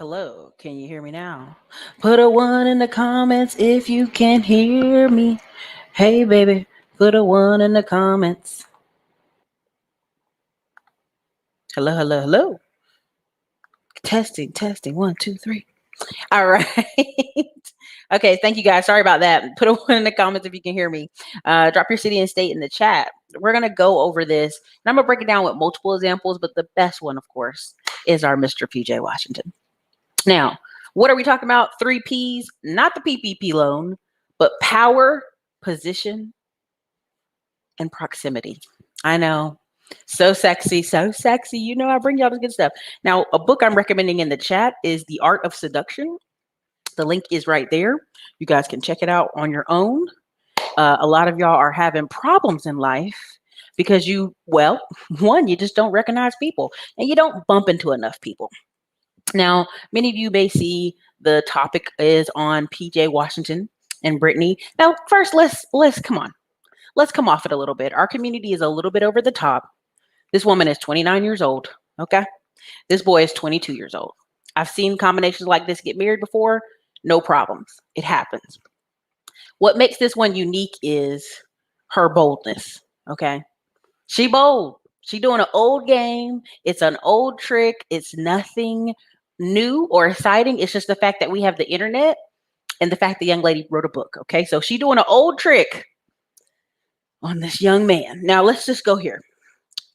Hello, can you hear me now? Put a one in the comments if you can hear me. Hey, baby, put a one in the comments. Hello, hello, hello. Testing, testing. One, two, three. All right. Okay, thank you guys. Sorry about that. Put a one in the comments if you can hear me. Drop your city and state in the chat. We're going to go over this, and I'm going to break it down with multiple examples, but the best one, of course, is our Mr. PJ Washington. Now, what are we talking about? 3 Ps, not the PPP loan, but power, position, and proximity. I know. So sexy, so sexy. You know, I bring y'all this good stuff. Now, a book I'm recommending in the chat is The Art of Seduction. The link is right there. You guys can check it out on your own. A lot of y'all are having problems in life because one, you just don't recognize people and you don't bump into enough people. Now, many of you may see the topic is on PJ Washington and Brittany. Now, first, let's come on. Let's come off it a little bit. Our community is a little bit over the top. This woman is 29 years old. Okay. This boy is 22 years old. I've seen combinations like this get married before. No problems. It happens. What makes this one unique is her boldness. Okay. She bold. She doing an old game. It's an old trick. It's nothing new or exciting. It's just the fact that we have the internet and the fact the young lady wrote a book. Okay. So she doing an old trick on this young man. Now let's just go here.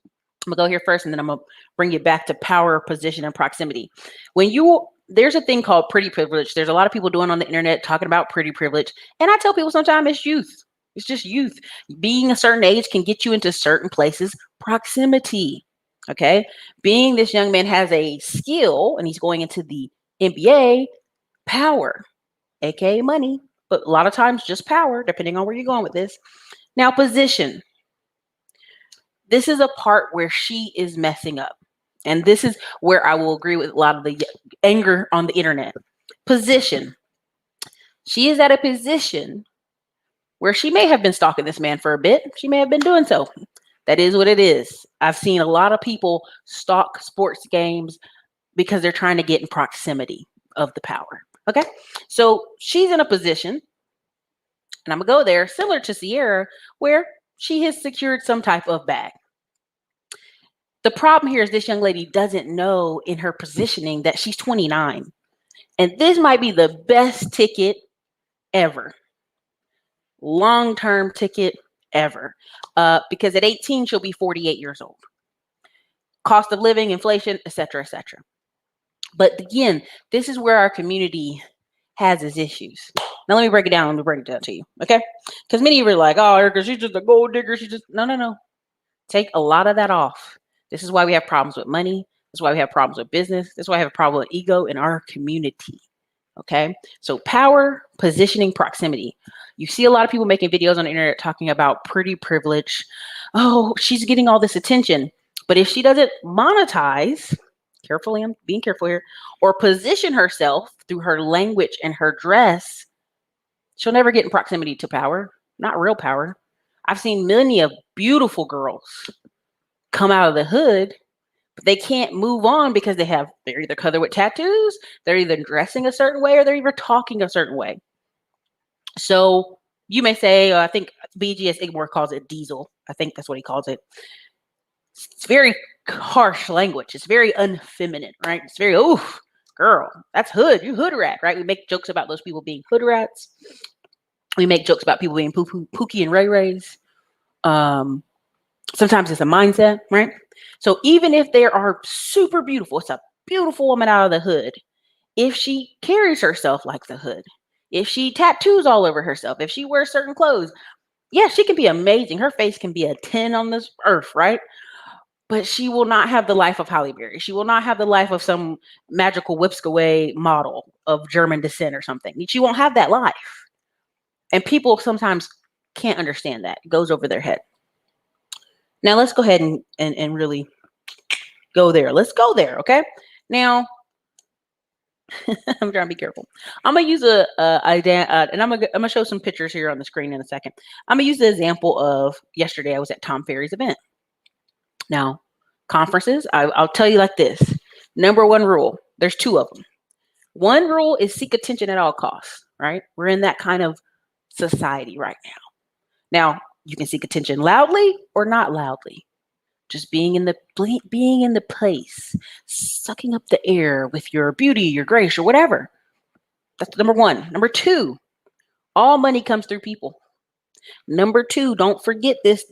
I'm gonna go here first and then I'm gonna bring you back to power, position, and proximity. There's a thing called pretty privilege. There's a lot of people doing on the internet talking about pretty privilege. And I tell people sometimes it's youth. It's just youth. Being a certain age can get you into certain places. Proximity. Okay. Being this young man has a skill and he's going into the NBA, power, aka money, but a lot of times just power, depending on where you're going with this. Now, position. This is a part where she is messing up. And this is where I will agree with a lot of the anger on the internet. Position. She is at a position where she may have been stalking this man for a bit. She may have been doing so. That is what it is. I've seen a lot of people stalk sports games because they're trying to get in proximity of the power. Okay. So she's in a position, and I'm going to go there, similar to Sierra, where she has secured some type of bag. The problem here is this young lady doesn't know in her positioning that she's 29. And this might be the best ticket ever. Long-term ticket ever. Because at 18, she'll be 48 years old. Cost of living, inflation, etc., etc. But again, this is where our community has its issues. Now let me break it down. Let me break it down to you. Okay? Because many of you are like, oh, Erica, she's just a gold digger. No. Take a lot of that off. This is why we have problems with money. This is why we have problems with business. This is why we have a problem with ego in our community. Okay. So power, positioning, proximity. You see a lot of people making videos on the internet talking about pretty privilege. Oh, she's getting all this attention. But if she doesn't monetize, carefully, I'm being careful here, or position herself through her language and her dress, she'll never get in proximity to power, not real power. I've seen many of beautiful girls come out of the hood, but they can't move on because they're either covered with tattoos, they're either dressing a certain way, or they're either talking a certain way. So you may say, I think BGS Igmore calls it diesel. I think that's what he calls it. It's very harsh language. It's very unfeminine, right? It's very, oof, girl, that's hood. You hood rat, right? We make jokes about those people being hood rats. We make jokes about people being Pookie and Ray Rays. Sometimes it's a mindset, right? So even if they are super beautiful, it's a beautiful woman out of the hood. If she carries herself like the hood, if she tattoos all over herself, if she wears certain clothes, yeah, she can be amazing. Her face can be a 10 on this earth, right? But she will not have the life of Halle Berry. She will not have the life of some magical whipsaway model of German descent or something. She won't have that life. And people sometimes can't understand that. It goes over their head. Now let's go ahead and really go there. Let's go there, okay? Now, I'm trying to be careful. I'm gonna use and I'm gonna show some pictures here on the screen in a second. I'm gonna use the example of yesterday. I was at Tom Ferry's event. Now, conferences, I'll tell you like this. Number one rule, there's two of them. One rule is seek attention at all costs, right? We're in that kind of society right now. Now, you can seek attention loudly or not loudly. Just being in the place, sucking up the air with your beauty, your grace, or whatever. That's number one. Number two, all money comes through people. Number two, don't forget this.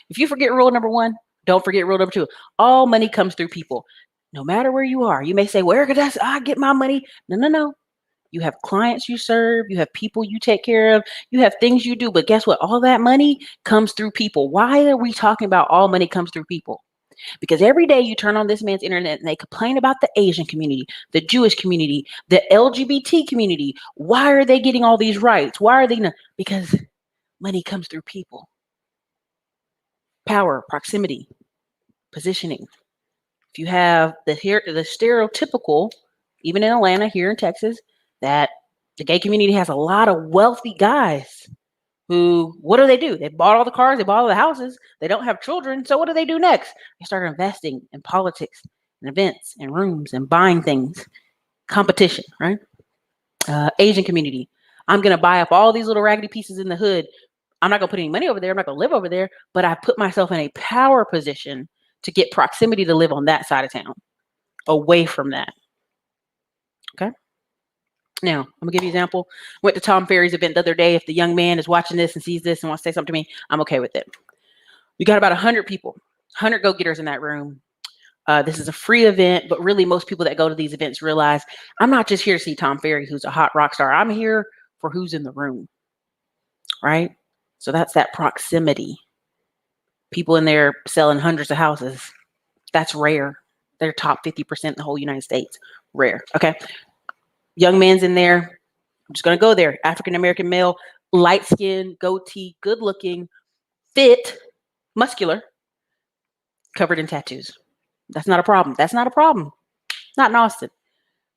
If you forget rule number one, don't forget rule number two. All money comes through people. No matter where you are, you may say, "Where could I get my money?" No, no, no. You have clients you serve, you have people you take care of, you have things you do. But guess what? All that money comes through people. Why are we talking about all money comes through people? Because every day you turn on this man's internet and they complain about the Asian community, the Jewish community, the LGBT community. Why are they getting all these rights? Why are they not? Because money comes through people. Power, proximity, positioning. If you have the stereotypical, even in Atlanta, here in Texas, that the gay community has a lot of wealthy guys who, what do? They bought all the cars, they bought all the houses, they don't have children. So what do they do next? They start investing in politics and events and rooms and buying things. Competition, right? Asian community. I'm going to buy up all these little raggedy pieces in the hood. I'm not going to put any money over there. I'm not going to live over there, but I put myself in a power position to get proximity to live on that side of town, away from that. Okay. Now, I'm gonna give you an example. Went to Tom Ferry's event the other day. If the young man is watching this and sees this and wants to say something to me, I'm okay with it. You got about 100 people, 100 go-getters in that room. This is a free event, but really most people that go to these events realize I'm not just here to see Tom Ferry, who's a hot rock star. I'm here for who's in the room, right? So that's that proximity. People in there selling hundreds of houses. That's rare. They're top 50% in the whole United States. Rare. Okay. Young man's in there. I'm just going to go there. African-American male, light skin, goatee, good looking, fit, muscular, covered in tattoos. That's not a problem. That's not a problem. Not in Austin.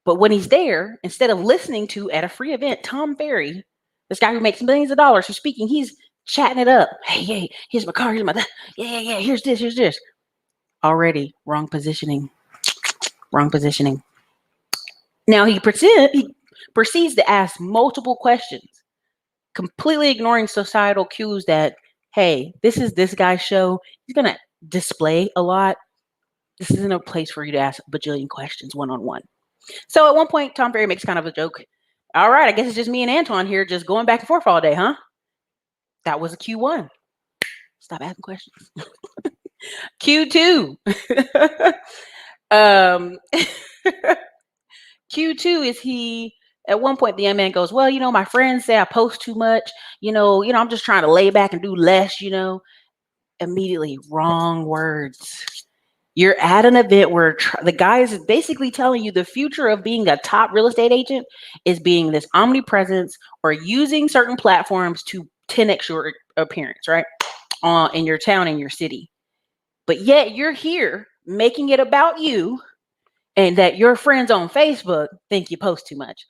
But when he's there, instead of listening to at a free event, Tom Ferry, this guy who makes millions of dollars, who's speaking, he's chatting it up. Hey, here's my car. Here's my, yeah. Here's this. Already wrong positioning. Wrong positioning. Now he proceeds to ask multiple questions, completely ignoring societal cues that, hey, this is this guy's show. He's going to display a lot. This isn't a place for you to ask a bajillion questions one-on-one. So at one point, Tom Ferry makes kind of a joke. All right, I guess it's just me and Antoine here just going back and forth all day, huh? That was a Q1. Stop asking questions. Q2. Q2 is he, at one point, the young man goes, well, my friends say I post too much. I'm just trying to lay back and do less, Immediately, wrong words. You're at an event where the guy is basically telling you the future of being a top real estate agent is being this omnipresence or using certain platforms to 10x your appearance, right? In your town, in your city. But yet you're here making it about you and that your friends on Facebook think you post too much.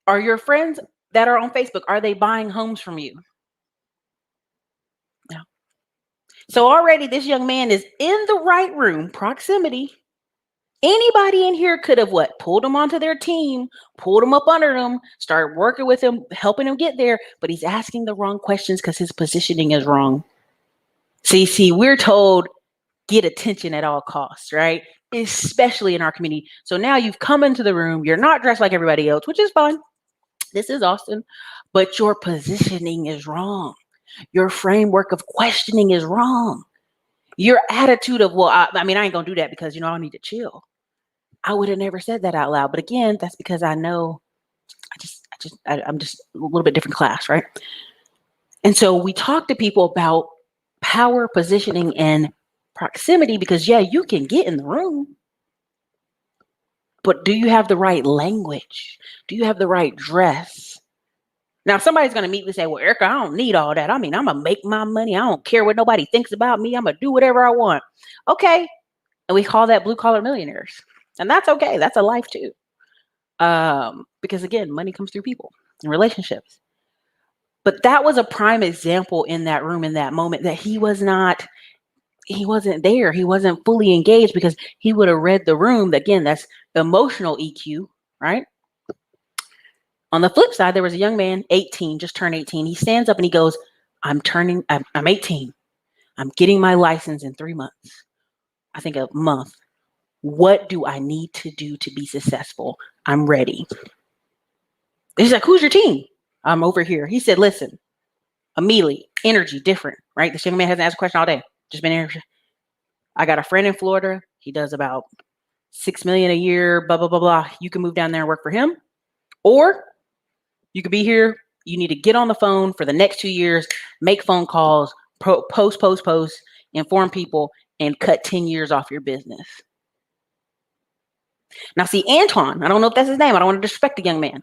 Are your friends that are on Facebook, are they buying homes from you? No. So already this young man is in the right room, proximity. Anybody in here could have pulled him onto their team, pulled him up under them, started working with him, helping him get there, but he's asking the wrong questions because his positioning is wrong. See, we're told get attention at all costs, right? Especially in our community. So now you've come into the room, you're not dressed like everybody else, which is fine. This is Austin, but your positioning is wrong. Your framework of questioning is wrong. Your attitude of, I ain't gonna do that because I need to chill. I would have never said that out loud. But again, that's because I know I'm just a little bit different class, right? And so we talk to people about power, positioning, and proximity because, you can get in the room. But do you have the right language? Do you have the right dress? Now, if somebody's going to meet me and say, well, Erica, I don't need all that. I'm going to make my money. I don't care what nobody thinks about me. I'm going to do whatever I want. Okay. And we call that blue collar millionaires. And that's okay. That's a life too. Because again, money comes through people and relationships. But that was a prime example in that room, in that moment, that he wasn't there. He wasn't fully engaged because he would have read the room. Again, that's emotional EQ, right? On the flip side, there was a young man, 18, just turned 18. He stands up and he goes, I'm 18. I'm getting my license in 3 months. I think a month. What do I need to do to be successful? I'm ready. He's like, who's your team? I'm over here. He said, listen, immediately, energy, different, right? This young man hasn't asked a question all day. Just been here. I got a friend in Florida. He does about 6 million a year, blah, blah, blah, blah. You can move down there and work for him. Or you could be here. You need to get on the phone for the next 2 years, make phone calls, post, inform people, and cut 10 years off your business. Now, see, Antoine, I don't know if that's his name. I don't want to disrespect the young man.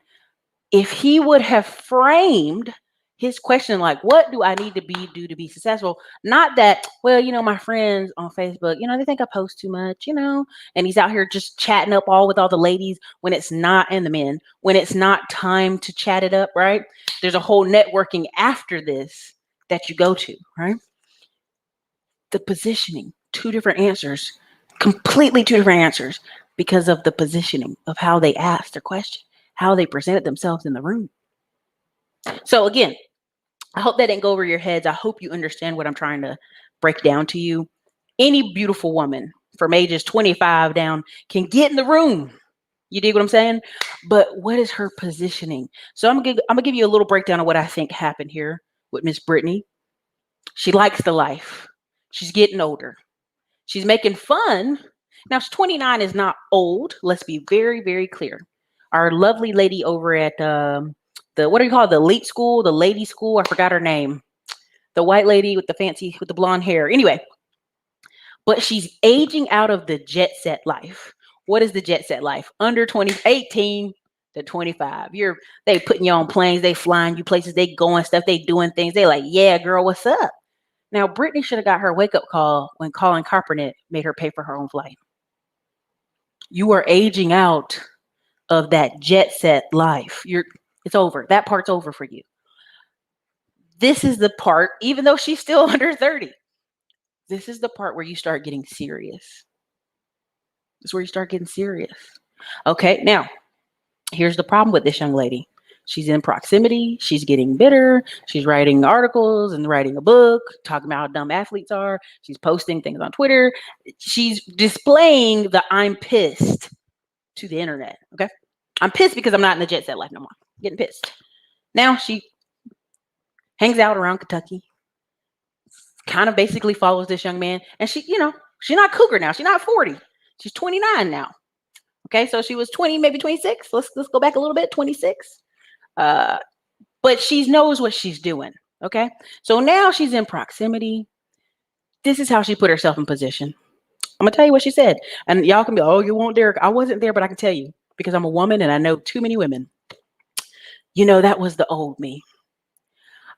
If he would have framed his question like, what do I need to do to be successful? Not that, well, my friends on Facebook, they think I post too much, and he's out here just chatting up all with all the ladies when it's not, and the men, when it's not time to chat it up, right? There's a whole networking after this that you go to, right? The positioning, two different answers, completely two different answers because of the positioning of how they asked their question, how they presented themselves in the room. So again, I hope that didn't go over your heads. I hope you understand what I'm trying to break down to you. Any beautiful woman from ages 25 down can get in the room. You dig what I'm saying? But what is her positioning? So I'm gonna give you a little breakdown of what I think happened here with Miss Brittany. She likes the life. She's getting older. She's making fun. Now, 29 is not old. Let's be very, very clear. Our lovely lady over at what do you call it? The elite school, the lady school. I forgot her name. The white lady with the blonde hair. Anyway, but she's aging out of the jet set life. What is the jet set life? Under 18 to 25. They putting you on planes. They flying you places. They going stuff. They doing things. They like, yeah, girl, what's up? Now, Brittany should have got her wake-up call when Colin Kaepernick made her pay for her own flight. You are aging out of that jet set life. It's over. That part's over for you. This is the part, even though she's still under 30, this is the part where you start getting serious. This is where you start getting serious. Okay, now, here's the problem with this young lady. She's in proximity. She's getting bitter. She's writing articles and writing a book, talking about how dumb athletes are. She's posting things on Twitter. She's displaying the I'm pissed to the internet. Okay. I'm pissed because I'm not in the jet set life no more. Getting pissed. Now she hangs out around Kentucky, kind of basically follows this young man. And she's not cougar now. She's not 40. She's 29 now. Okay. So she was 20, maybe 26. Let's go back a little bit, 26. But she knows what she's doing. Okay. So now she's in proximity. This is how she put herself in position. I'm going to tell you what she said. And y'all can be, oh, you won't dare. I wasn't there, but I can tell you because I'm a woman and I know too many women. That was the old me.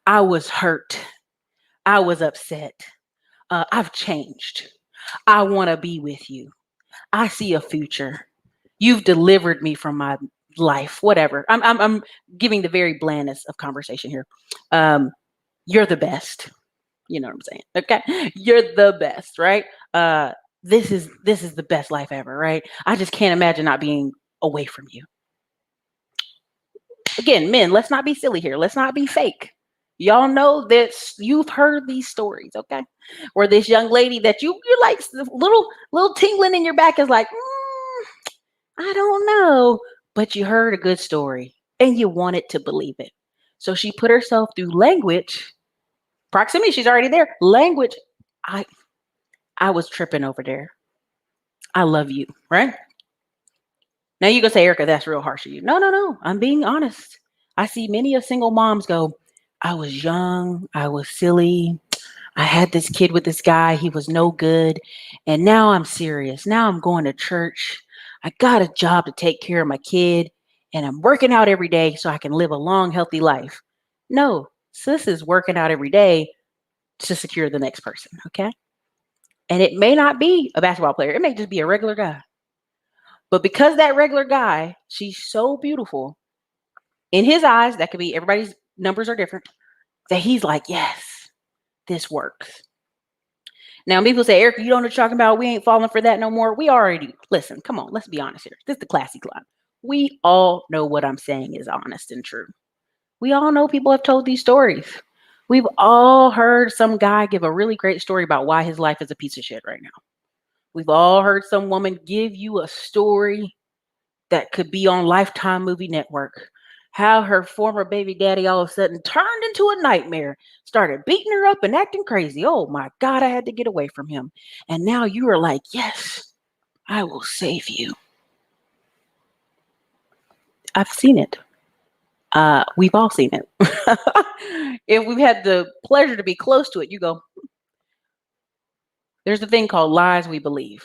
I was hurt. I was upset. I've changed. I want to be with you. I see a future. You've delivered me from my life, whatever. I'm giving the very blandness of conversation here. You're the best. You know what I'm saying? Okay. You're the best, right? This is the best life ever, right? I just can't imagine not being away from you. Again, men, let's not be silly here. Let's not be fake. Y'all know that you've heard these stories, okay? Where this young lady that you're like little tingling in your back is like, I don't know, but you heard a good story and you wanted to believe it. So she put herself through language, proximity. She's already there. Language. I was tripping over there. I love you, right? Now you gonna say, Erica, that's real harsh of you. No. I'm being honest. I see many of single moms go, I was young. I was silly. I had this kid with this guy. He was no good. And now I'm serious. Now I'm going to church. I got a job to take care of my kid. And I'm working out every day so I can live a long, healthy life. No, sis is working out every day to secure the next person. Okay. And it may not be a basketball player. It may just be a regular guy. But because that regular guy, she's so beautiful in his eyes, that could be everybody's numbers are different, that he's like, yes, this works. Now, people say, Erica, you don't know what you're talking about. We ain't falling for that no more. We already, listen, come on, let's be honest here. This is the classy club. We all know what I'm saying is honest and true. We all know people have told these stories. We've all heard some guy give a really great story about why his life is a piece of shit right now. We've all heard some woman give you a story that could be on Lifetime Movie Network. How her former baby daddy all of a sudden turned into a nightmare, started beating her up and acting crazy. Oh my God, I had to get away from him. And now you are like, yes, I will save you. I've seen it. We've all seen it. If we've had the pleasure to be close to it, you go, there's a thing called lies we believe.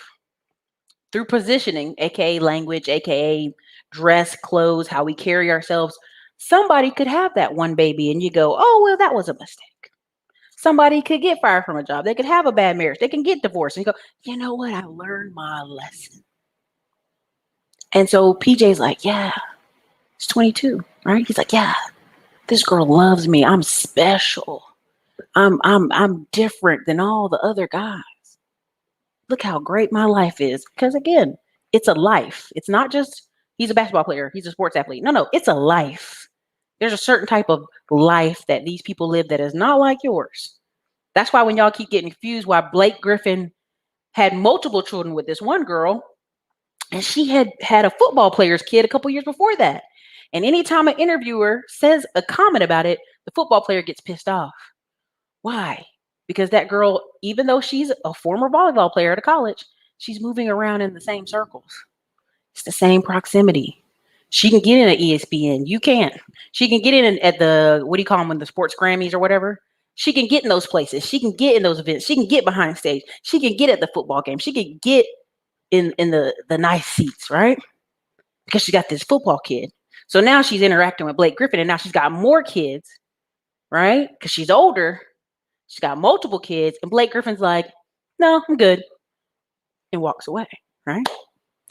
Through positioning, aka language, aka dress, clothes, how we carry ourselves, somebody could have that one baby and you go, oh, well, that was a mistake. Somebody could get fired from a job. They could have a bad marriage. They can get divorced. And you go, you know what? I learned my lesson. And so PJ's like, yeah, he's 22, right? He's like, yeah, this girl loves me. I'm special. I'm different than all the other guys. Look how great my life is. Because again, it's a life. It's not just he's a basketball player, he's a sports athlete. No, it's a life. There's a certain type of life that these people live that is not like yours. That's why when y'all keep getting confused why Blake Griffin had multiple children with this one girl, and she had a football player's kid a couple years before that. And anytime an interviewer says a comment about it, the football player gets pissed off. Why? Because that girl, even though she's a former volleyball player at a college, she's moving around in the same circles. It's the same proximity. She can get in at ESPN. You can't. She can get in at the, what do you call them, when the sports Grammys or whatever? She can get in those places. She can get in those events. She can get behind stage. She can get at the football game. She can get in the nice seats, right? Because she got this football kid. So now she's interacting with Blake Griffin, and now she's got more kids, right? Because she's older. She's got multiple kids, and Blake Griffin's like, no, I'm good, and walks away, right?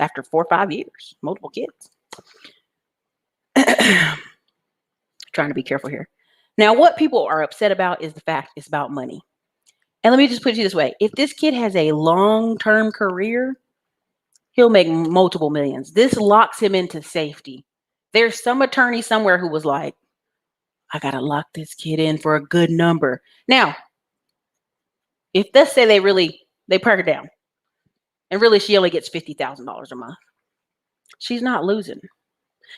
After 4 or 5 years, multiple kids. Trying to be careful here. Now, what people are upset about is the fact it's about money. And let me just put it this way. If this kid has a long-term career, he'll make multiple millions. This locks him into safety. There's some attorney somewhere who was like, I got to lock this kid in for a good number. Now, if let's say they perk her down and really she only gets $50,000 a month, she's not losing.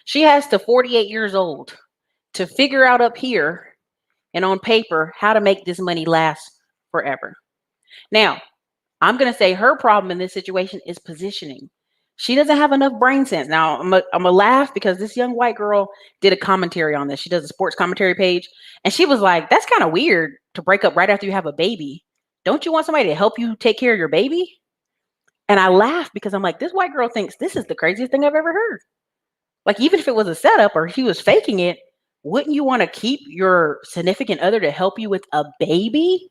She has to 48 years old to figure out up here and on paper how to make this money last forever. Now, I'm going to say her problem in this situation is positioning. She doesn't have enough brain sense. Now, I'm going to laugh because this young white girl did a commentary on this. She does a sports commentary page. And she was like, that's kind of weird to break up right after you have a baby. Don't you want somebody to help you take care of your baby? And I laugh because I'm like, this white girl thinks this is the craziest thing I've ever heard. Like, even if it was a setup or he was faking it, wouldn't you want to keep your significant other to help you with a baby?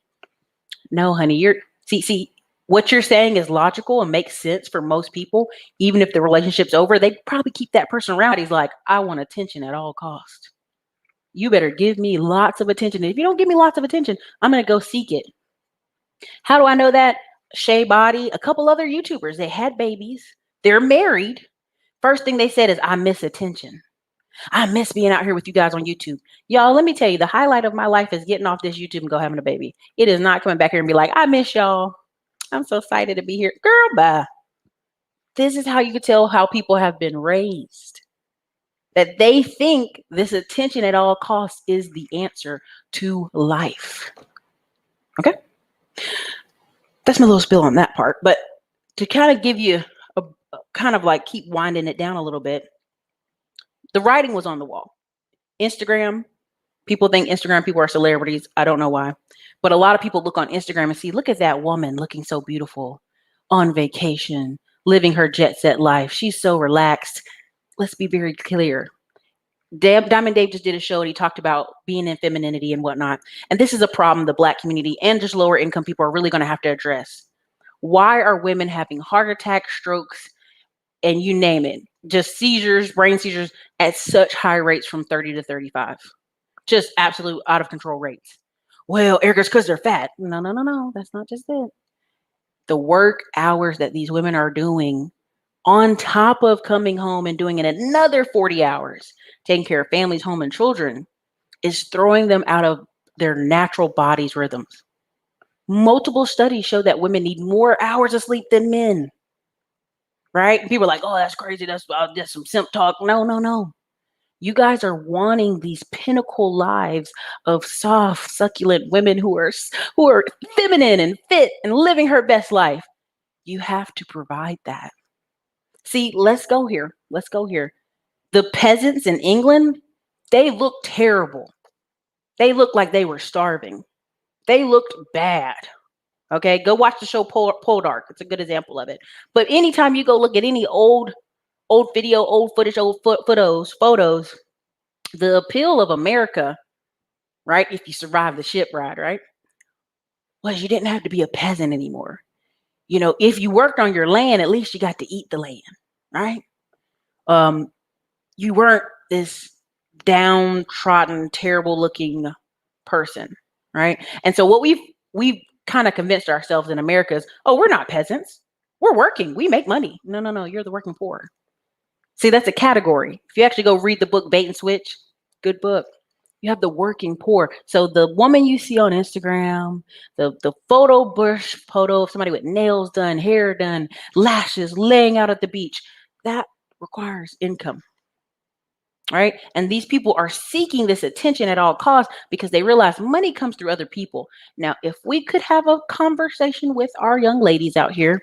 No, honey, see, what you're saying is logical and makes sense for most people. Even if the relationship's over, they'd probably keep that person around. He's like, I want attention at all costs. You better give me lots of attention. If you don't give me lots of attention, I'm going to go seek it. How do I know that? Shea Body, a couple other YouTubers, they had babies. They're married. First thing they said is, I miss attention. I miss being out here with you guys on YouTube. Y'all, let me tell you, the highlight of my life is getting off this YouTube and go having a baby. It is not coming back here and be like, I miss y'all. I'm so excited to be here. Girl, bye. This is how you can tell how people have been raised. That they think this attention at all costs is the answer to life. Okay? That's my little spill on that part. But to kind of give you a kind of like keep winding it down a little bit, the writing was on the wall. Instagram, people think Instagram people are celebrities. I don't know why. But a lot of people look on Instagram and see, look at that woman looking so beautiful on vacation, living her jet set life. She's so relaxed. Let's be very clear. Diamond Dave just did a show and he talked about being in femininity and whatnot. And this is a problem the Black community and just lower income people are really going to have to address. Why are women having heart attacks, strokes, and you name it, just seizures, brain seizures at such high rates from 30 to 35? Just absolute out of control rates. Well, Erica's because they're fat. No. That's not just it. The work hours that these women are doing on top of coming home and doing it another 40 hours, taking care of families, home, and children, is throwing them out of their natural body's rhythms. Multiple studies show that women need more hours of sleep than men, right? And people are like, oh, that's crazy. That's some simp talk. No, no, no. You guys are wanting these pinnacle lives of soft, succulent women who are feminine and fit and living her best life. You have to provide that. See, let's go here. Let's go here. The peasants in England, they looked terrible. They looked like they were starving. They looked bad. Okay, go watch the show Poldark. It's a good example of it. But anytime you go look at any old video, old footage, old photos, the appeal of America, right? If you survive the ship ride, right? Was you didn't have to be a peasant anymore. You know, if you worked on your land, at least you got to eat the land, right? You weren't this downtrodden, terrible looking person, right? And so what we've kind of convinced ourselves in America is, oh, we're not peasants. We're working. We make money. No, no, no. You're the working poor. See, that's a category. If you actually go read the book Bait and Switch, good book. You have the working poor. So the woman you see on Instagram, the photo bush photo of somebody with nails done, hair done, lashes, laying out at the beach, that requires income. Right? And these people are seeking this attention at all costs because they realize money comes through other people. Now, if we could have a conversation with our young ladies out here,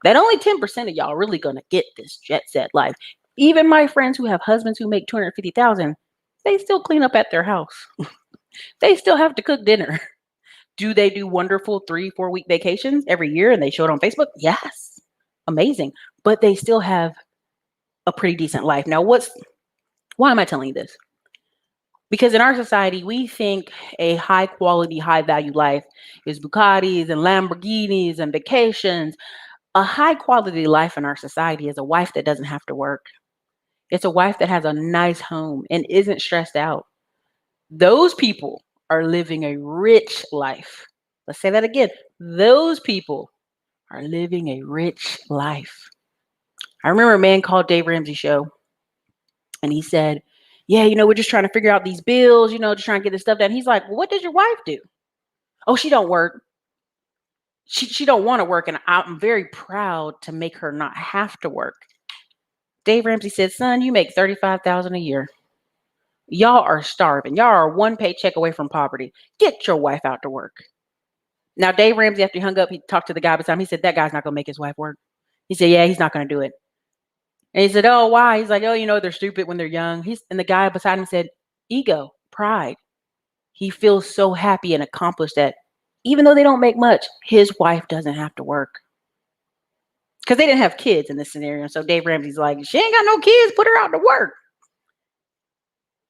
that only 10% of y'all really gonna get this jet set life. Even my friends who have husbands who make 250,000, they still clean up at their house. They still have to cook dinner. Do they do wonderful 3-4 week vacations every year and they show it on Facebook? Yes. Amazing. But they still have a pretty decent life. Now, why am I telling you this? Because in our society, we think a high quality, high value life is Bugattis and Lamborghinis and vacations. A high quality life in our society is a wife that doesn't have to work. It's a wife that has a nice home and isn't stressed out. Those people are living a rich life. Let's say that again. Those people are living a rich life. I remember a man called Dave Ramsey show, and he said, yeah, we're just trying to figure out these bills, just trying to get this stuff done. He's like, well, what does your wife do? Oh, she don't work. She don't want to work, and I'm very proud to make her not have to work. Dave Ramsey said, son, you make $35,000 a year. Y'all are starving. Y'all are one paycheck away from poverty. Get your wife out to work. Now, Dave Ramsey, after he hung up, he talked to the guy beside him. He said, that guy's not going to make his wife work. He said, yeah, he's not going to do it. And he said, oh, why? He's like, oh, they're stupid when they're young. And the guy beside him said, ego, pride. He feels so happy and accomplished that even though they don't make much, his wife doesn't have to work. Because they didn't have kids in this scenario. So Dave Ramsey's like, she ain't got no kids, put her out to work.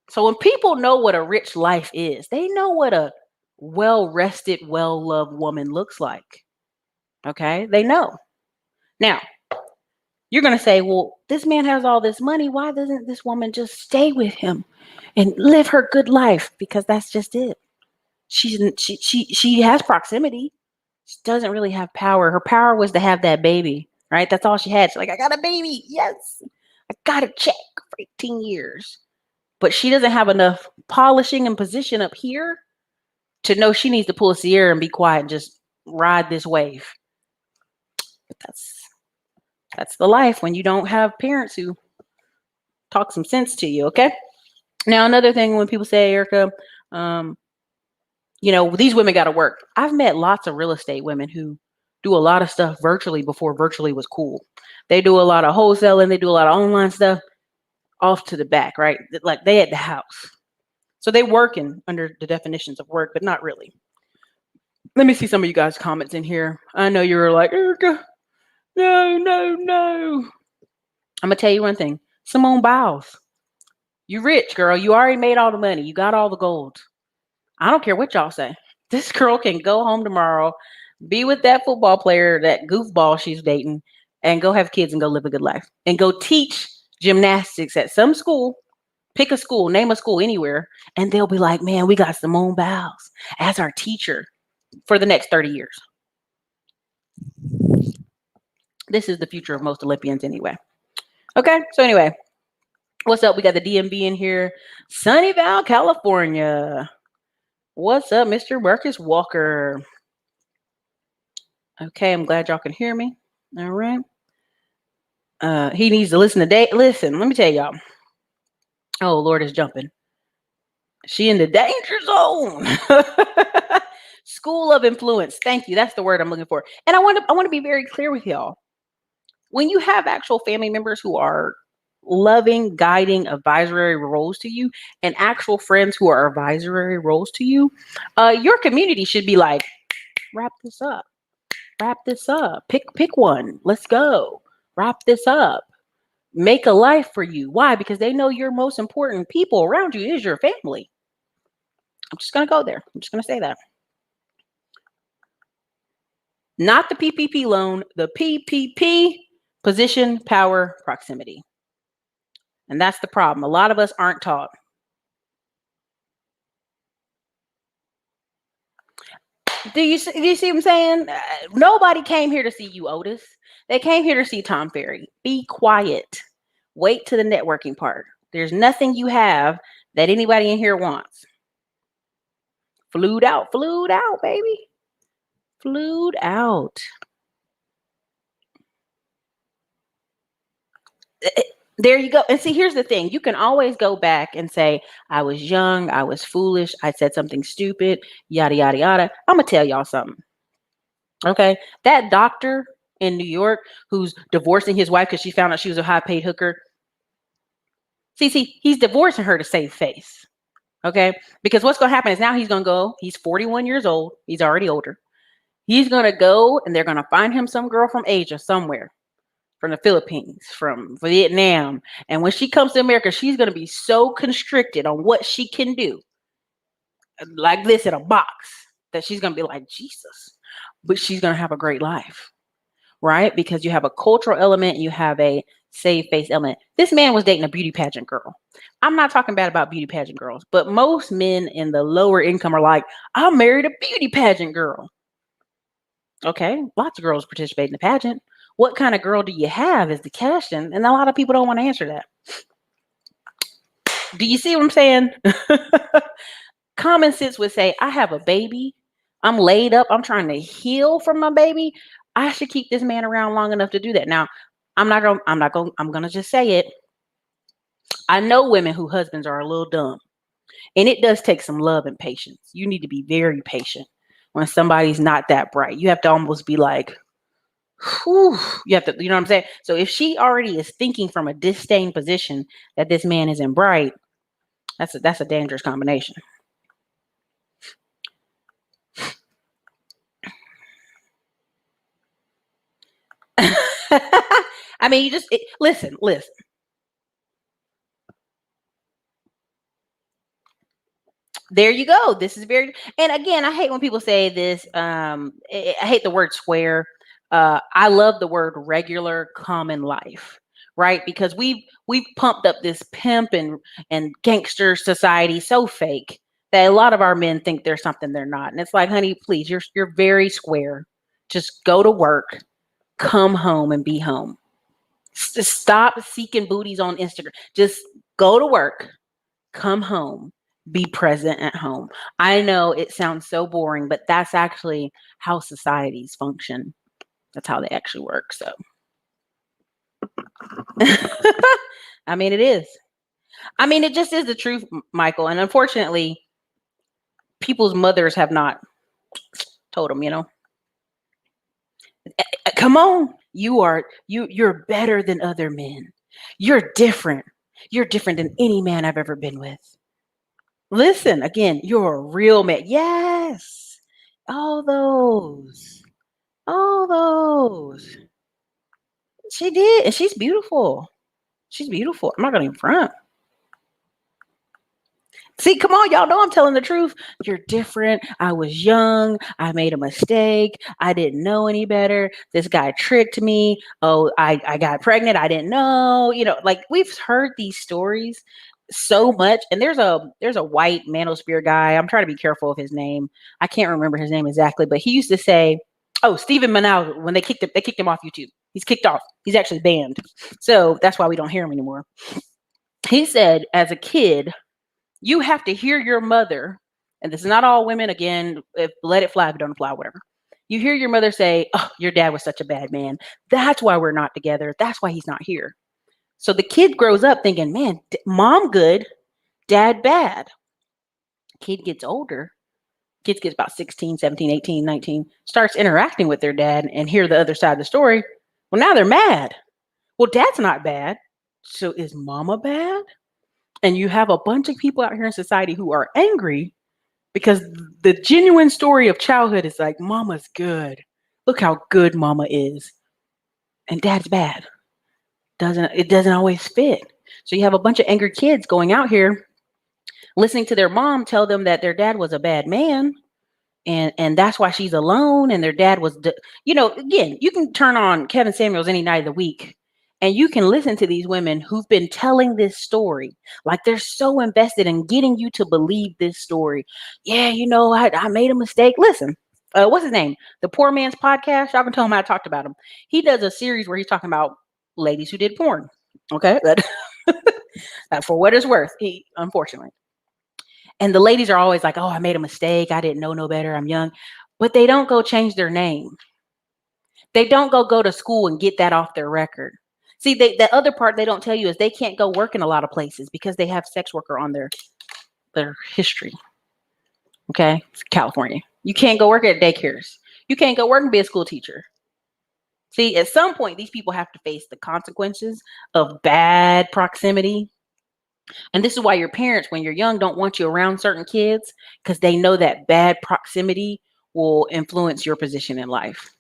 So when people know what a rich life is, they know what a well-rested, well-loved woman looks like. Okay? They know. Now, you're going to say, well, this man has all this money. Why doesn't this woman just stay with him and live her good life? Because that's just it. She has proximity. She doesn't really have power. Her power was to have that baby, right? That's all she had. She's like, I got a baby. Yes. I got a check for 18 years. But she doesn't have enough polishing and position up here to know she needs to pull a Sierra and be quiet and just ride this wave. But that's the life when you don't have parents who talk some sense to you, okay? Now, another thing when people say, Erica, these women got to work. I've met lots of real estate women who do a lot of stuff virtually before virtually was cool. They do a lot of wholesaling. They do a lot of online stuff off to the back, right? Like they at the house. So they working under the definitions of work, but not really. Let me see some of you guys' comments in here. I know you were like, Erica, no. I'm going to tell you one thing. Simone Biles, you rich, girl. You already made all the money. You got all the gold. I don't care what y'all say. This girl can go home tomorrow, be with that football player, that goofball she's dating, and go have kids and go live a good life. And go teach gymnastics at some school. Pick a school, name a school anywhere, and they'll be like, man, we got Simone Biles as our teacher for the next 30 years. This is the future of most Olympians anyway. Okay, so anyway, what's up? We got the DMV in here. Sunnyvale, California. What's up, Mr. Marcus Walker? Okay, I'm glad y'all can hear me. All right. He needs to listen to Listen, let me tell y'all. Oh, Lord is jumping. She in the danger zone. School of influence. Thank you. That's the word I'm looking for. And I want to be very clear with y'all. When you have actual family members who are loving, guiding, advisory roles to you, and actual friends who are advisory roles to you, your community should be like, wrap this up. Wrap this up. Pick one. Let's go. Wrap this up. Make a life for you. Why? Because they know your most important people around you is your family. I'm just going to go there. I'm just going to say that. Not the PPP loan, the PPP, position, power, proximity. And that's the problem. A lot of us aren't taught. Do you see what I'm saying? Nobody came here to see you, Otis. They came here to see Tom Ferry. Be quiet. Wait to the networking part. There's nothing you have that anybody in here wants. Flued out, baby. Flued out. There you go. And see, here's the thing. You can always go back and say, I was young, I was foolish, I said something stupid, yada, yada, yada. I'm going to tell y'all something. Okay. That doctor in New York who's divorcing his wife because she found out she was a high paid hooker. See, he's divorcing her to save face. Okay. Because what's going to happen is now he's going to go, he's 41 years old. He's already older. He's going to go and they're going to find him some girl from Asia somewhere, from the Philippines, from Vietnam. And when she comes to America, she's going to be so constricted on what she can do, like this in a box, that she's going to be like, Jesus. But she's going to have a great life, right? Because you have a cultural element, you have a save face element. This man was dating a beauty pageant girl. I'm not talking bad about beauty pageant girls, but most men in the lower income are like, I married a beauty pageant girl. Okay, lots of girls participate in the pageant. What kind of girl do you have is the question, and a lot of people don't want to answer that. Do you see what I'm saying? Common sense would say, I have a baby. I'm laid up. I'm trying to heal from my baby. I should keep this man around long enough to do that. Now, I'm going to just say it. I know women whose husbands are a little dumb, and it does take some love and patience. You need to be very patient when somebody's not that bright. You have to almost be like, whew, you have to, you know what I'm saying? So if she already is thinking from a disdain position that this man isn't bright, that's a dangerous combination. I mean, you just listen. There you go. This is very, and again, I hate when people say this. I hate the word square. I love the word regular, common life, right? Because we've pumped up this pimp and gangster society so fake that a lot of our men think they're something they're not. And it's like, honey, please, you're very square. Just go to work, come home, and be home. Stop seeking booties on Instagram. Just go to work, come home, be present at home. I know it sounds so boring, but that's actually how societies function. That's how they actually work. So, I mean, it is. I mean, it just is the truth, Michael. And unfortunately, people's mothers have not told them, come on, you're better than other men. You're different. You're different than any man I've ever been with. Listen, again, you're a real man. Yes. All those. She did. And she's beautiful. She's beautiful. I'm not going to even front. See, come on, y'all know I'm telling the truth. You're different. I was young. I made a mistake. I didn't know any better. This guy tricked me. Oh, I got pregnant. I didn't know. Like we've heard these stories so much. And there's a white manosphere guy. I'm trying to be careful of his name. I can't remember his name exactly, but he used to say, oh, Stephen Manal, when they kicked him off YouTube. He's kicked off. He's actually banned. So that's why we don't hear him anymore. He said, as a kid, you have to hear your mother, and this is not all women, again, if let it fly, if it don't fly, whatever. You hear your mother say, oh, your dad was such a bad man. That's why we're not together. That's why he's not here. So the kid grows up thinking, man, mom good, dad bad. Kid gets older. Kids gets about 16, 17, 18, 19, starts interacting with their dad and hear the other side of the story. Well, now they're mad. Well, dad's not bad. So is mama bad? And you have a bunch of people out here in society who are angry because the genuine story of childhood is like, mama's good. Look how good mama is. And dad's bad. It doesn't always fit. So you have a bunch of angry kids going out here listening to their mom tell them that their dad was a bad man. And that's why she's alone. And their dad was, again, you can turn on Kevin Samuels any night of the week and you can listen to these women who've been telling this story. Like they're so invested in getting you to believe this story. Yeah, I made a mistake. Listen, what's his name? The Poor Man's Podcast. Y'all can tell him I talked about him. He does a series where he's talking about ladies who did porn. Okay. For what it's worth, unfortunately. And the ladies are always like, oh, I made a mistake. I didn't know no better. I'm young. But they don't go change their name. They don't go to school and get that off their record. See, the other part they don't tell you is they can't go work in a lot of places because they have sex worker on their history. Okay? It's California. You can't go work at daycares. You can't go work and be a school teacher. See, at some point, these people have to face the consequences of bad proximity. And this is why your parents, when you're young, don't want you around certain kids because they know that bad proximity will influence your position in life.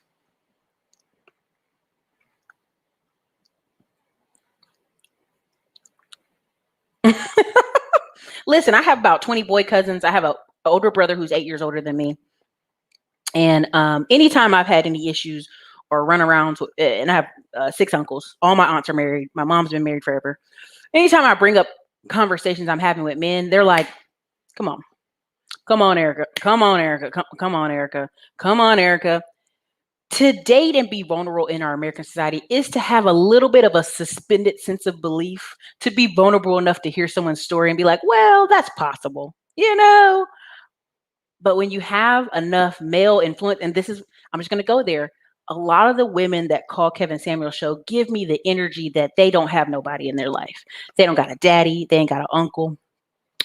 Listen, I have about 20 boy cousins. I have an older brother who's 8 years older than me. And anytime I've had any issues or runarounds, and I have 6 uncles. All my aunts are married. My mom's been married forever. Anytime I bring up conversations I'm having with men, they're like, come on, Erica. Come on, Erica. Come on, Erica. Come on, Erica. To date and be vulnerable in our American society is to have a little bit of a suspended sense of belief, to be vulnerable enough to hear someone's story and be like, well, that's possible, But when you have enough male influence, and I'm just going to go there. A lot of the women that call Kevin Samuels show give me the energy that they don't have nobody in their life. They don't got a daddy. They ain't got an uncle.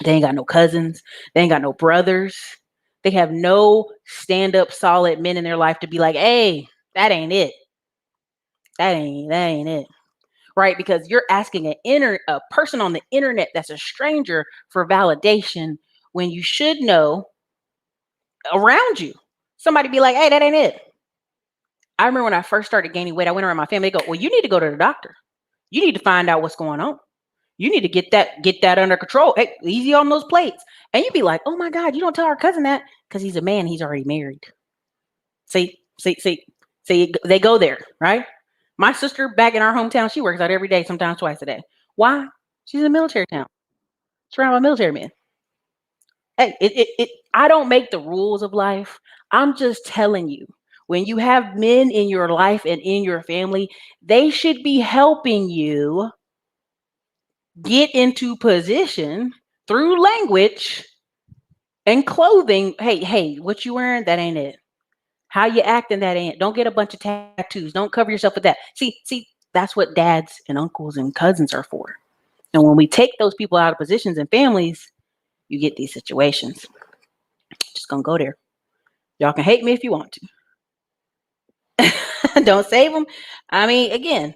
They ain't got no cousins. They ain't got no brothers. They have no stand-up solid men in their life to be like, hey, that ain't it. That ain't it. Right? Because you're asking a person on the internet that's a stranger for validation when you should know around you. Somebody be like, hey, that ain't it. I remember when I first started gaining weight, I went around my family. They go, well, you need to go to the doctor. You need to find out what's going on. You need to get that under control. Hey, easy on those plates. And you'd be like, oh my God, you don't tell our cousin that because he's a man. He's already married. See, they go there, right? My sister back in our hometown, she works out every day, sometimes twice a day. Why? She's in a military town. Surrounded by military men. Hey, I don't make the rules of life. I'm just telling you, when you have men in your life and in your family, they should be helping you get into position through language and clothing. Hey, what you wearing? That ain't it. How you acting? That ain't it. Don't get a bunch of tattoos. Don't cover yourself with that. See, that's what dads and uncles and cousins are for. And when we take those people out of positions and families, you get these situations. Just gonna go there. Y'all can hate me if you want to. Don't save them. I mean, again,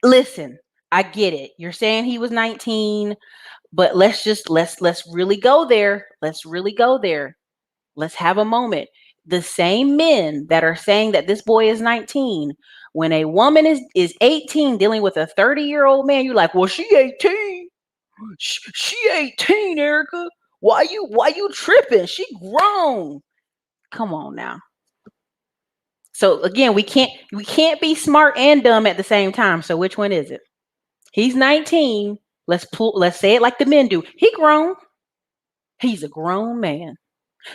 listen, I get it. You're saying he was 19, but let's really go there. Let's really go there. Let's have a moment. The same men that are saying that this boy is 19, when a woman is 18 dealing with a 30-year-old man, you're like, well, she 18. She 18, Erica. Why you tripping? She grown. Come on now. So again, we can't be smart and dumb at the same time. So which one is it? He's 19. Let's say it like the men do. He grown. He's a grown man.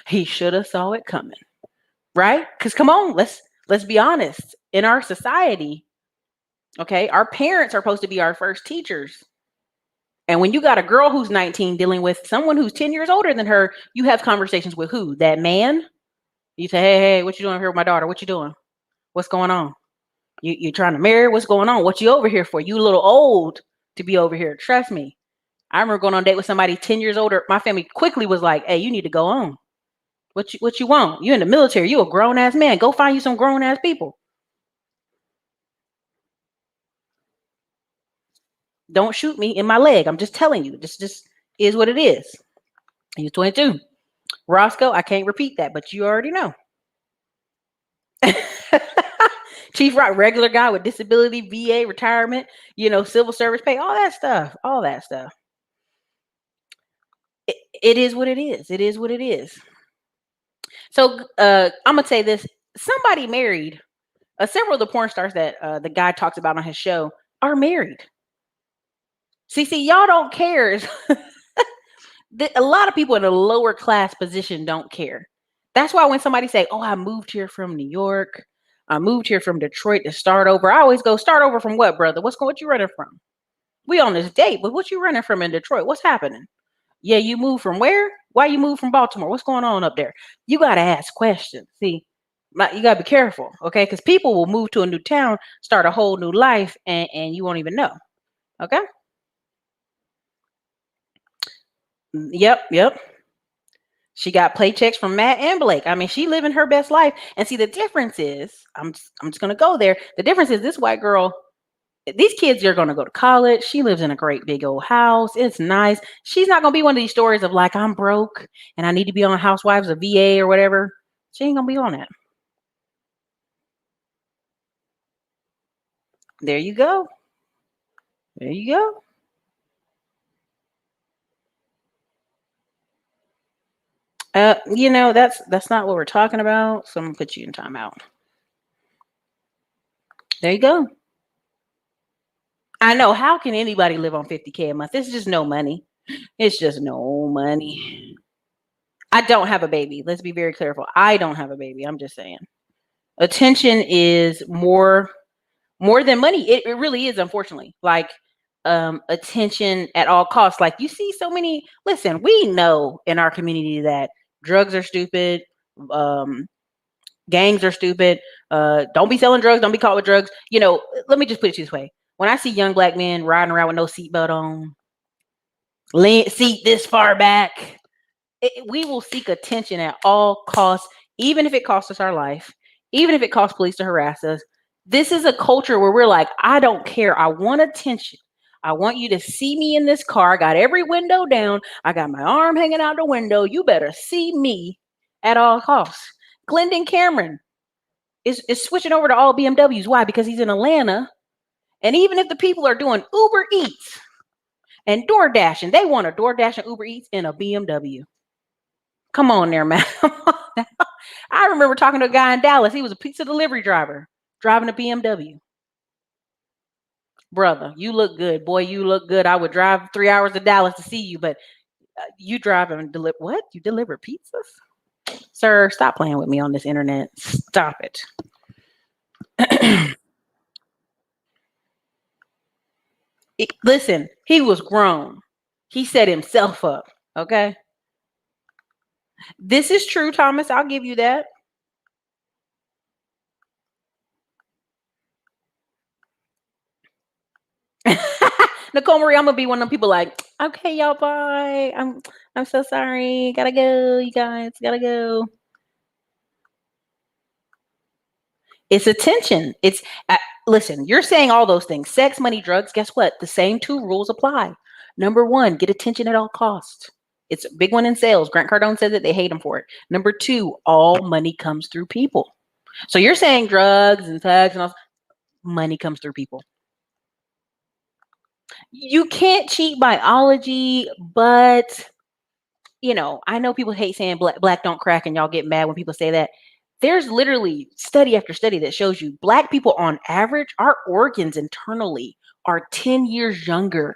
He should have saw it coming. Right? Because come on, let's be honest. in our society, okay, our parents are supposed to be our first teachers. And when you got a girl who's 19 dealing with someone who's 10 years older than her, you have conversations with who? That man? You say, hey, what you doing here with my daughter? What you doing? What's going on? You trying to marry? What's going on? What you over here for? You a little old to be over here. Trust me. I remember going on a date with somebody 10 years older. My family quickly was like, hey, you need to go on. What you want? You in the military. You a grown ass man. Go find you some grown ass people. Don't shoot me in my leg. I'm just telling you. This just is what it is. He's 22. Roscoe, I can't repeat that, but you already know. Chief Rock, regular guy with disability, VA, retirement, civil service pay, all that stuff. All that stuff. It is what it is. It is what it is. So I'm gonna say this: somebody married. Several of the porn stars that the guy talks about on his show are married. See, y'all don't care. A lot of people in a lower class position don't care. That's why when somebody say, "Oh, I moved here from New York. I moved here from Detroit to start over," I always go, "Start over from what, brother? What you running from? We on this date, but what you running from in Detroit? What's happening? Yeah, you moved from where? Why you moved from Baltimore? What's going on up there?" You got to ask questions. See, you got to be careful, okay? Because people will move to a new town, start a whole new life, and you won't even know. Okay? Yep. She got paychecks from Matt and Blake. I mean, she living her best life. And see, the difference is, I'm just gonna go there. The difference is this white girl. These kids are gonna go to college. She lives in a great big old house. It's nice. She's not gonna be one of these stories of like, I'm broke and I need to be on Housewives or VA or whatever. She ain't gonna be on that. There you go. There you go. That's not what we're talking about. So I'm gonna put you in timeout. There you go. I know. How can anybody live on 50K a month? It's just no money. It's just no money. I don't have a baby. Let's be very careful. I don't have a baby. I'm just saying. Attention is more than money. It really is, unfortunately. Like attention at all costs. Like you see so many. Listen, we know in our community that drugs are stupid. Um, Gangs are stupid. Don't be selling drugs. Don't be caught with drugs. Let me just put it this way. When I see young black men riding around with no seatbelt on, seat this far back, we will seek attention at all costs, even if it costs us our life, even if it costs police to harass us. This is a culture where we're like, I don't care. I want attention. I want you to see me in this car. I got every window down. I got my arm hanging out the window. You better see me at all costs. Glendon Cameron is switching over to all BMWs. Why? Because he's in Atlanta. And even if the people are doing Uber Eats and DoorDash, and they want a DoorDash and Uber Eats in a BMW. Come on there, man. I remember talking to a guy in Dallas. He was a pizza delivery driver driving a BMW. Brother, you look good. Boy, you look good. I would drive 3 hours to Dallas to see you, but you drive and deliver what? You deliver pizzas? Sir, stop playing with me on this internet. Stop it. Listen, he was grown. He set himself up. Okay. This is true, Thomas. I'll give you that. Nicole Marie, I'm gonna be one of them people like, okay, y'all, bye. I'm so sorry. Gotta go, you guys. Gotta go. It's attention. Listen, you're saying all those things. Sex, money, drugs. Guess what? The same two rules apply. Number one, get attention at all costs. It's a big one in sales. Grant Cardone says it. They hate him for it. Number two, all money comes through people. So you're saying drugs and sex and all money comes through people. You can't cheat biology, but I know people hate saying black don't crack, and y'all get mad when people say that. There's literally study after study that shows you black people on average, our organs internally are 10 years younger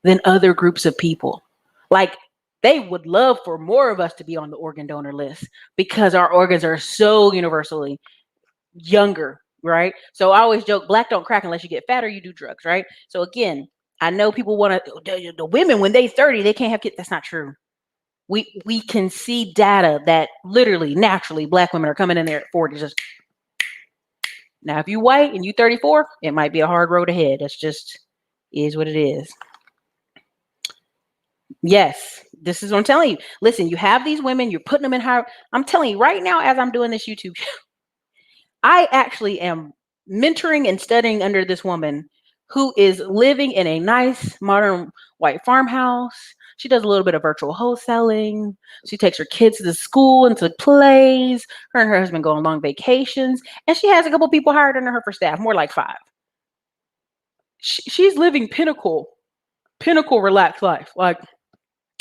than other groups of people. Like they would love for more of us to be on the organ donor list because our organs are so universally younger right? So I always joke, black don't crack unless you get fat or you do drugs, right? So again, I know people want to the women when they 30, they can't have kids. That's not true. We can see data that literally naturally black women are coming in there at 40 just now if you white and you 34, it might be a hard road ahead. That's just is what it is. Yes, this is what I'm telling you. Listen, you have these women, you're putting them in high. I'm telling you right now, as I'm doing this YouTube, I actually am mentoring and studying under this woman who is living in a nice modern white farmhouse. She does a little bit of virtual wholesaling. She takes her kids to school and to plays. Her and her husband go on long vacations. And she has a couple people hired under her for staff, more like 5. She's living pinnacle relaxed life. Like,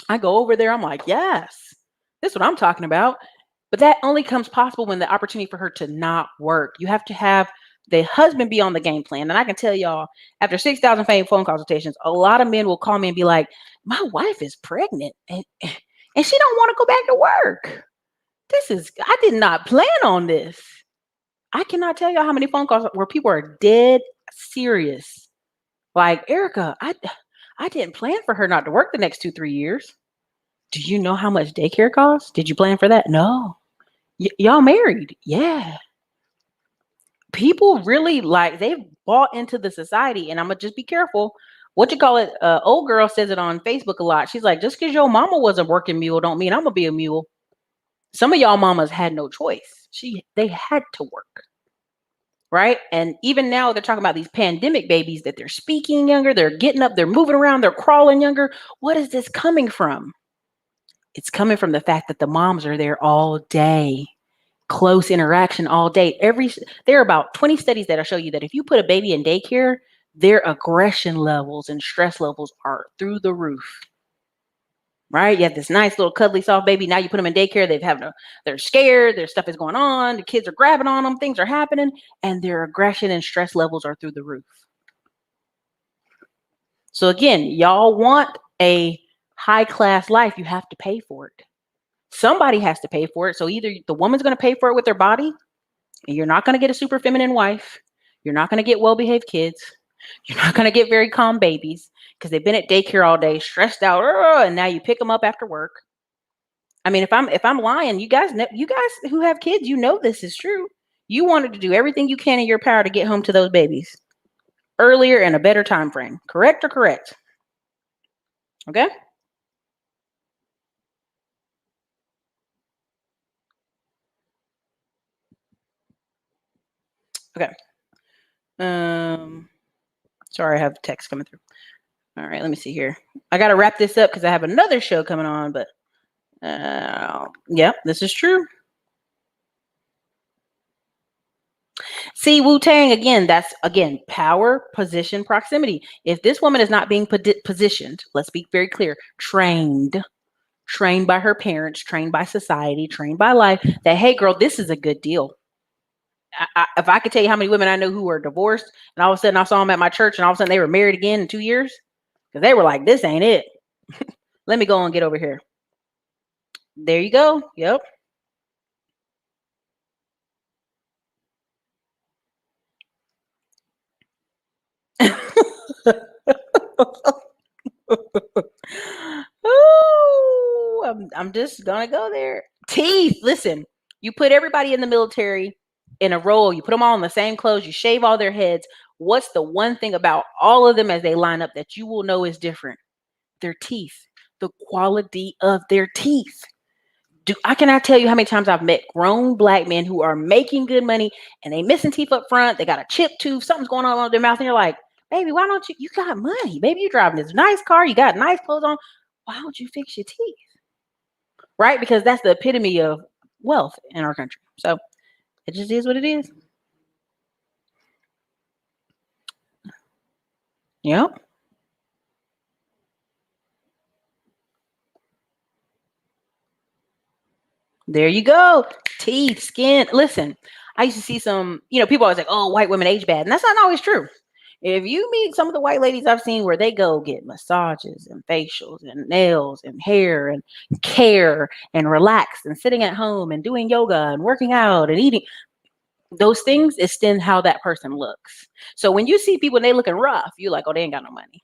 I go over there, I'm like, yes, this is what I'm talking about. But that only comes possible when the opportunity for her to not work. You have to have the husband be on the game plan. And I can tell y'all, after 6,000 phone consultations, a lot of men will call me and be like, my wife is pregnant and she don't want to go back to work. I did not plan on this. I cannot tell y'all how many phone calls where people are dead serious. Like, Erica, I didn't plan for her not to work the next 2-3 years. Do you know how much daycare costs? Did you plan for that? No. Y'all married? Yeah. People really they've bought into the society, and I'm gonna just be careful. What you call it? Old girl says it on Facebook a lot. She's like, just because your mama was a working mule, don't mean I'm gonna be a mule. Some of y'all mamas had no choice. They had to work, right? And even now they're talking about these pandemic babies that they're speaking younger, they're getting up, they're moving around, they're crawling younger. What is this coming from? It's coming from the fact that the moms are there all day. Close interaction all day. There are about 20 studies that'll show you that if you put a baby in daycare, their aggression levels and stress levels are through the roof. Right? You have this nice little cuddly soft baby. Now you put them in daycare, they're scared, their stuff is going on, the kids are grabbing on them, things are happening, and their aggression and stress levels are through the roof. So again, y'all want a high class life, you have to pay for it. Somebody has to pay for it. So either the woman's going to pay for it with their body, and you're not going to get a super feminine wife. You're not going to get well-behaved kids. You're not going to get very calm babies because they've been at daycare all day, stressed out, and now you pick them up after work. I mean, if I'm lying, you guys who have kids, you know this is true. You wanted to do everything you can in your power to get home to those babies earlier and a better time frame. Correct or correct? Okay. Okay. Sorry, I have text coming through. All right, let me see here. I got to wrap this up because I have another show coming on, but yeah, this is true. See, Wu-Tang, again, that's, again, power, position, proximity. If this woman is not being positioned, let's be very clear, trained by her parents, trained by society, trained by life, that, hey, girl, this is a good deal. If I could tell you how many women I know who were divorced, and all of a sudden I saw them at my church, and all of a sudden they were married again in 2 years, because they were like, this ain't it. Let me go and get over here. There you go. Yep. Ooh, I'm just gonna go there. Teeth. Listen, you put everybody in the military in a row. You put them all in the same clothes. You shave all their heads. What's the one thing about all of them as they line up that you will know is different? Their teeth. The quality of their teeth. I cannot tell you how many times I've met grown black men who are making good money and they missing teeth up front. They got a chipped tooth. Something's going on with their mouth, and you're like, baby, why don't you got money, baby, you driving this nice car, you got nice clothes on, why don't you fix your teeth? Right? Because that's the epitome of wealth in our country. So it just is what it is. Yep. There you go. Teeth, skin. Listen, I used to see some, people always like, oh, white women age bad. And that's not always true. If you meet some of the white ladies I've seen where they go get massages and facials and nails and hair and care and relax and sitting at home and doing yoga and working out and eating, Those things extend how that person looks. So when you see people and they looking rough, you're like, oh, they ain't got no money.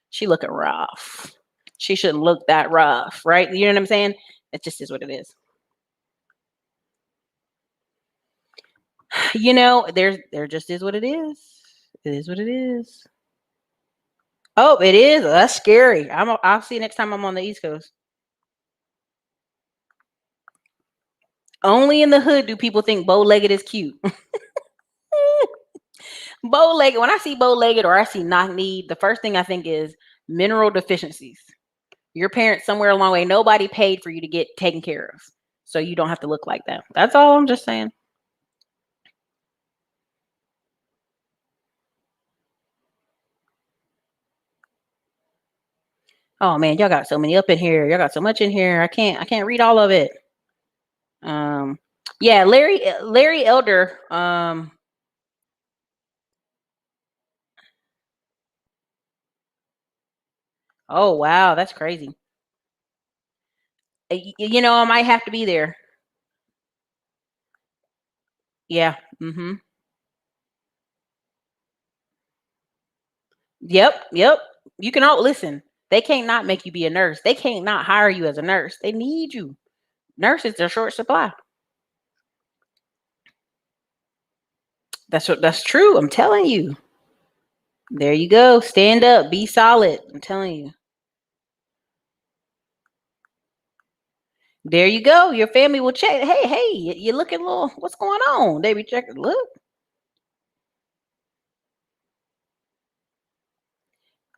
She looking rough. She shouldn't look that rough, right? You know what I'm saying? It just is what it is. There just is what it is. It is what it is. Oh, it is. That's scary. I'll see you next time I'm on the East Coast. Only in the hood do people think bow-legged is cute. Bow-legged. When I see bow-legged or I see knock-kneed, the first thing I think is mineral deficiencies. Your parents somewhere along the way, nobody paid for you to get taken care of, so you don't have to look like that. That's all I'm just saying. Oh man, y'all got so many up in here. Y'all got so much in here. I can't read all of it. Um, yeah, Larry Elder. Oh wow, that's crazy. I might have to be there. Yeah. Mm-hmm. Yep. Yep. You can all listen. They can't not make you be a nurse. They can't not hire you as a nurse. They need you. Nurses are short supply. That's true. I'm telling you. There you go. Stand up. Be solid. I'm telling you. There you go. Your family will check. Hey, hey, you looking a little. What's going on? They be checking. Look,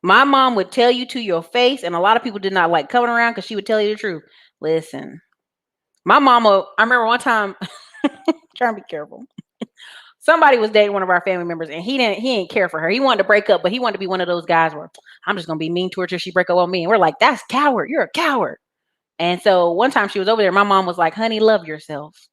my mom would tell you to your face, and a lot of people did not like coming around because she would tell you the truth. Listen, my mama. I remember one time. Trying to be careful. Somebody was dating one of our family members, and he didn't care for her. He wanted to break up, but he wanted to be one of those guys where I'm just gonna be mean to her till she break up on me. And we're like, that's coward. You're a coward. And so one time she was over there, my mom was like, honey, love yourself.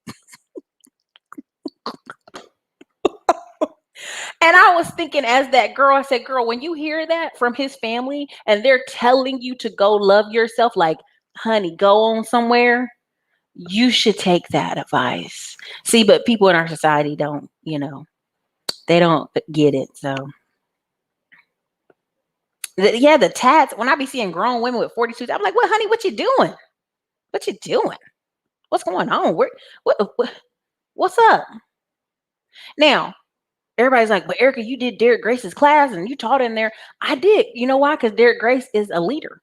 And I was thinking, as that girl, I said, girl, when you hear that from his family and they're telling you to go love yourself, like, honey, go on somewhere, you should take that advice. See, but people in our society don't, they don't get it. So, yeah, the tats, when I be seeing grown women with 42s, I'm like, what, honey, what you doing? What you doing? What's going on? What's up? Now, everybody's like, but Erica, you did Derek Grace's class and you taught in there. I did. You know why? Because Derek Grace is a leader.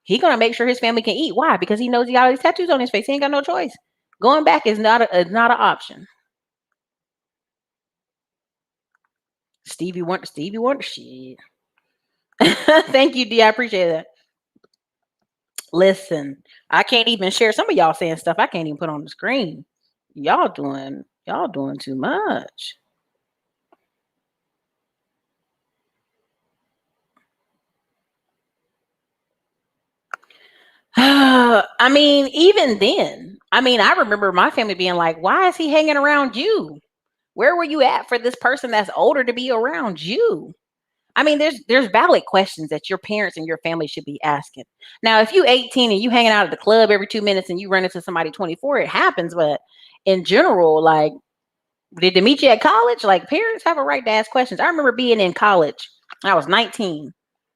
He gonna make sure his family can eat. Why? Because he knows he got all these tattoos on his face. He ain't got no choice. Going back is not an option. Stevie Wonder, shit. Thank you, D. I appreciate that. Listen, I can't even share some of y'all saying stuff I can't even put on the screen. Y'all doing too much. I mean, even then, I remember my family being like, why is he hanging around you? Where were you at for this person that's older to be around you? I mean, there's valid questions that your parents and your family should be asking. Now, if you 18 and you hanging out at the club every 2 minutes and you run into somebody 24, it happens. But in general, like, did they meet you at college? Like, parents have a right to ask questions. I remember being in college. I was 19,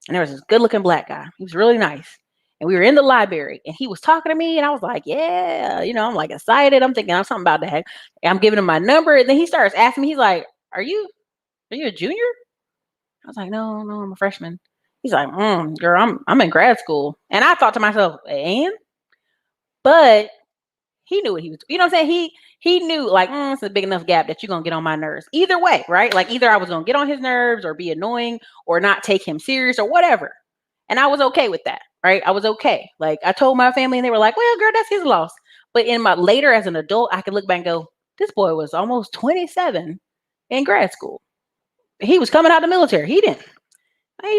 and there was this good-looking black guy. He was really nice. And we were in the library, and he was talking to me, and I was like, yeah, I'm like excited. I'm thinking I'm something about that. I'm giving him my number, and then he starts asking me, he's like, are you a junior? I was like, no, no, I'm a freshman. He's like, girl, I'm in grad school. And I thought to myself, and? But he knew what he was, what I'm saying? He knew, like, it's a big enough gap that you're gonna get on my nerves. Either way, right? Like, either I was gonna get on his nerves or be annoying or not take him serious or whatever. And I was okay with that, right? I was okay. Like, I told my family and they were like, well, girl, that's his loss. But in my later as an adult, I could look back and go, this boy was almost 27 in grad school. He was coming out of the military. He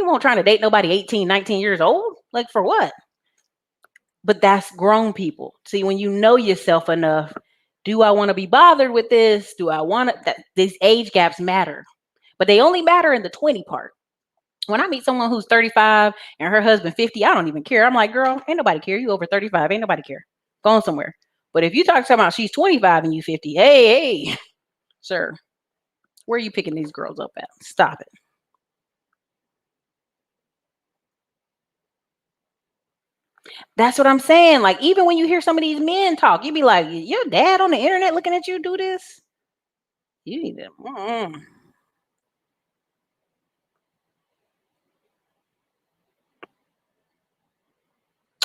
won't trying to date nobody 18, 19 years old. Like, for what? But that's grown people. See, when you know yourself enough, do I want to be bothered with this? Do I want to? These age gaps matter, but they only matter in the 20 part. When I meet someone who's 35 and her husband 50, I don't even care. I'm like, girl, ain't nobody care. You over 35, ain't nobody care. Going somewhere. But if you talk about she's 25 and you 50, hey, Sir, where are you picking these girls up at? Stop it. That's what I'm saying. Like, even when you hear some of these men talk, you be like, your dad on the internet looking at you do this? You need to.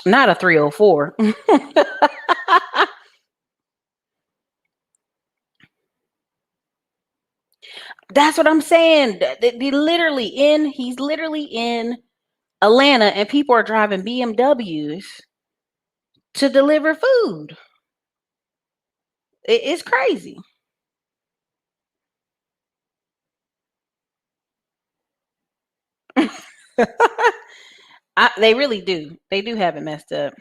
Not a 304. That's what I'm saying. He's literally in Atlanta, and people are driving BMWs to deliver food. It's crazy. They really do. They do have it messed up.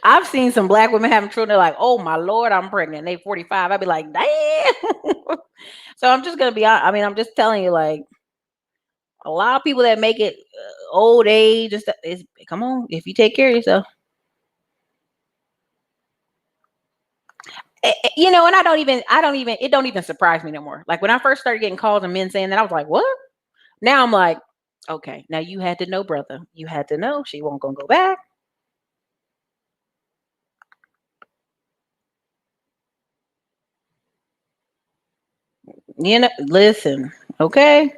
I've seen some black women having children. They're like, "Oh my lord, I'm pregnant." They 45. I'd be like, "Damn." So I'm just gonna be. I mean, I'm just telling you, like, a lot of people that make it old age and stuff is, come on, if you take care of yourself. And it don't even surprise me no more. Like, when I first started getting calls and men saying that, I was like, what? Now I'm like, okay, now you had to know, brother. You had to know she won't gonna go back. Listen, okay.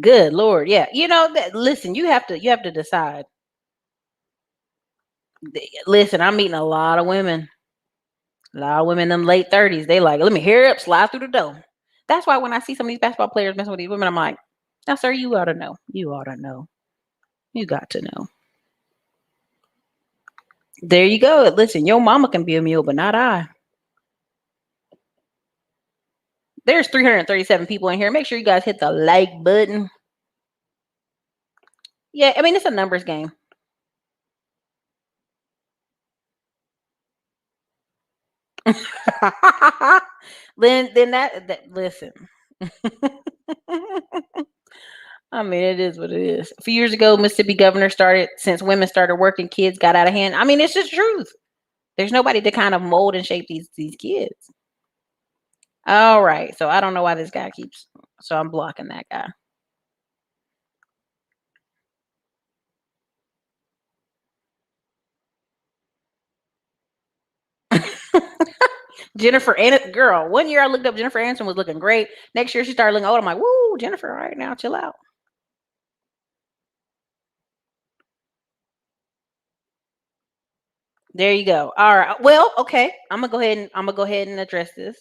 Good Lord. Yeah. Listen, you have to decide. Listen, I'm meeting a lot of women. A lot of women in them late 30s. They like, let me hurry up, slide through the door. That's why when I see some of these basketball players messing with these women, I'm like, now, sir, you ought to know. You ought to know. You got to know. There you go. Listen, your mama can be a mule, but not I. There's 337 people in here. Make sure you guys hit the like button. Yeah, I mean, it's a numbers game. then that listen. I mean, it is what it is. A few years ago, Mississippi governor started, since women started working, kids got out of hand. I mean, it's just truth. There's nobody to kind of mold and shape these kids. All right. So I don't know why this guy keeps, so I'm blocking that guy. Jennifer and girl. One year I looked up Jennifer Aniston was looking great. Next year she started looking old. I'm like, woo, Jennifer, all right now, chill out. There you go. All right. Well, okay. I'm gonna go ahead and address this.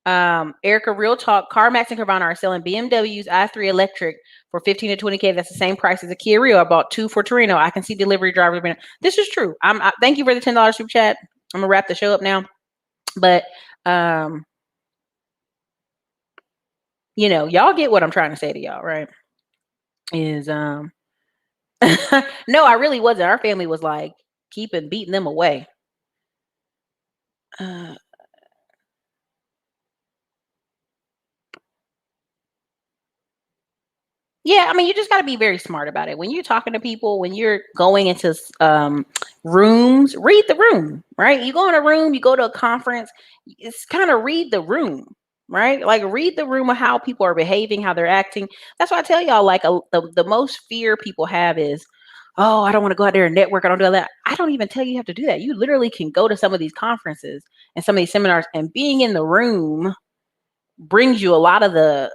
Erica, real talk. CarMax and Carvana are selling BMWs i3 electric for 15 to 20K. That's the same price as a Kia Rio. I bought two for Torino. I can see delivery drivers. This is true. Thank you for the $10 super chat. I'm gonna wrap the show up now. But um, y'all get what I'm trying to say to y'all, right? Is no, I really wasn't. Our family was like keeping beating them away. Uh, Yeah, I mean, you just got to be very smart about it. When you're talking to people, when you're going into rooms, read the room, right? You go in a room, you go to a conference, it's kind of read the room, right? Like, read the room of how people are behaving, how they're acting. That's why I tell y'all, like, the most fear people have is, oh, I don't want to go out there and network. I don't do that. I don't even tell you have to do that. You literally can go to some of these conferences and some of these seminars, and being in the room brings you a lot of the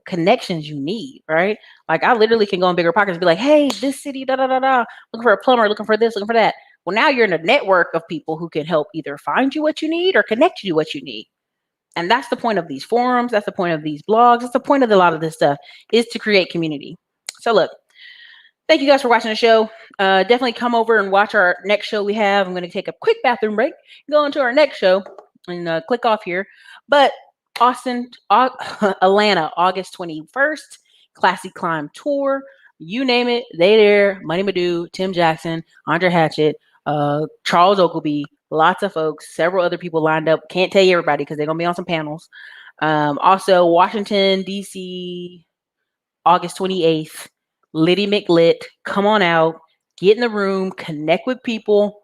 connections you need, right? Like, I literally can go in bigger pockets and be like, hey, this city, da da da da, looking for a plumber, looking for this, looking for that. Well, now you're in a network of people who can help either find you what you need or connect you to what you need. And that's the point of these forums. That's the point of these blogs. That's the point of a lot of this stuff, is to create community. So look, thank you guys for watching the show. Definitely come over and watch our next show we have. I'm going to take a quick bathroom break, go into our next show, and click off here. But Austin, Atlanta, August 21st, Classy Climb Tour. You name it, they there. Money Madu, Tim Jackson, Andre Hatchett, Charles Ogleby, lots of folks, several other people lined up. Can't tell you everybody because they're going to be on some panels. Also, Washington, D.C., August 28th. Liddy McLit. Come on out, get in the room, connect with people,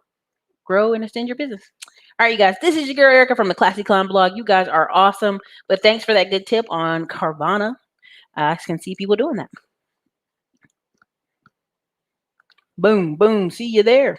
grow and extend your business. All right, you guys, this is your girl Erica from the Classy Clown blog. You guys are awesome. But thanks for that good tip on Carvana. I can see people doing that. Boom, boom. See you there.